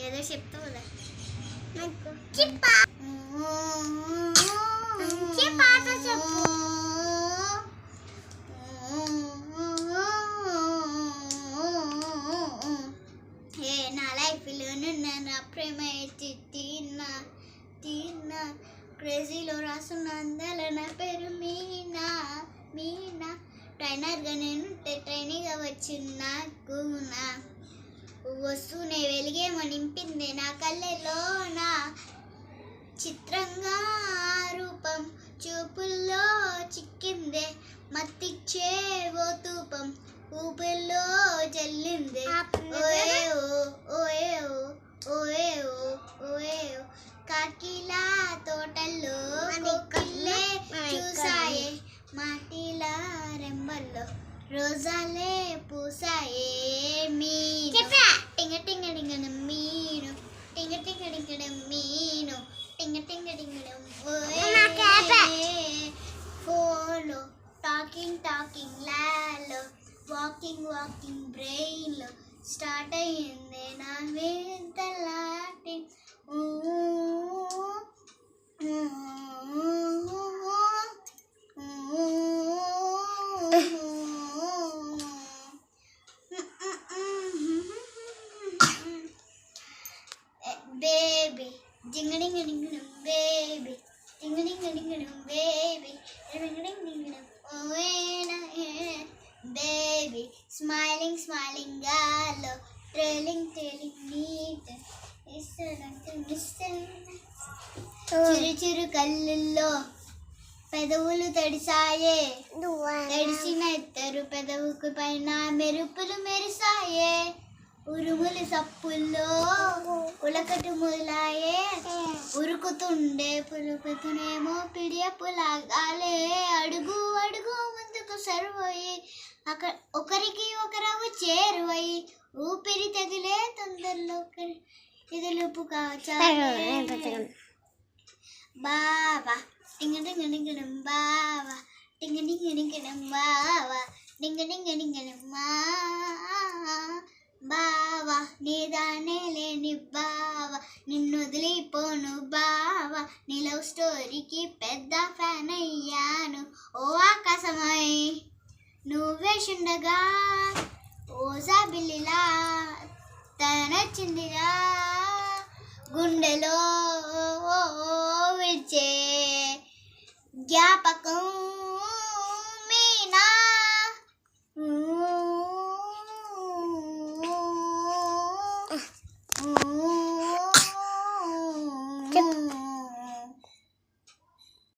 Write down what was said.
ఏదో చెప్తావు కదా పాట చెప్పు. నా లైఫ్లో నా ప్రేమ తీర్నా తీర్నా క్రేజీలో రాసున్న అందాల నా పేరు మీనా మీనా. ట్రైనర్గా నేనుంటే ట్రైనీగా వచ్చిన నా వస్తూనే వెలిగేమో నింపిందే నా కళ్ళలోన. చిత్రంగా రూపం చూపుల్లో చిక్కిందే మత్తిచ్చే ఓ తూపం ఊపిల్లో జల్లిందే. ఓయే ఓ ఓయే ఓ ఓయే ఓ ఓయే ఓ కాకిలా తోటల్లో కోకిల్లే చూసాయే మాటిలా రెంబల్లో రోజాలే పూసాయే. మీను టింగ టింగ టింగ మీను టింగ టింగ టింగ మీను టింగ టింగ టింగ ఫోన్లో టాకింగ్ టాకింగ్ లాలో వాకింగ్ వాకింగ్ బ్రెయిన్లో స్టార్ట్ అయ్యింది నా వింతలాంటి. Baby, ding ding ding ding, baby, ding ding ding ding, baby, ding ding ding ding, oh baby, smiling smiling girl, trailing trailing neat, చిరు చిరు కళ్ళల్లో పెదవులు తడిసాయే తడిసిన ఎత్తరు పెదవుకు పైన మెరుపులు మెరిసాయే. ఉరుములు సప్పుల్లో ఉలకటు ములాయే ఉరుకుతుండే పులుకుతునేమో పిడియపు లాగాలే. అడుగు అడుగు ముందుకు సరువయి అక్కడ ఒకరికి ఒకరవు చేరువయి ఊపిరి తగిలే తొందరలో ఎదులుపు కాచాలే. బావా టింగ టింగ టింగడం బావా టింగ టింగ టింగడం బావా టింగ టింగ టింగడం బావా నీదానే లేని బావా నిన్ను వదిలిపోను బావా నీ లవ్ స్టోరీకి పెద్ద ఫ్యాన్ అయ్యాను. ఓ ఆకాశమై నువ్వే చుండగా ఓజా బిల్లిలా తనచ్చిందిగా గుండెలో విడిచే జ్ఞాపకం మీనా.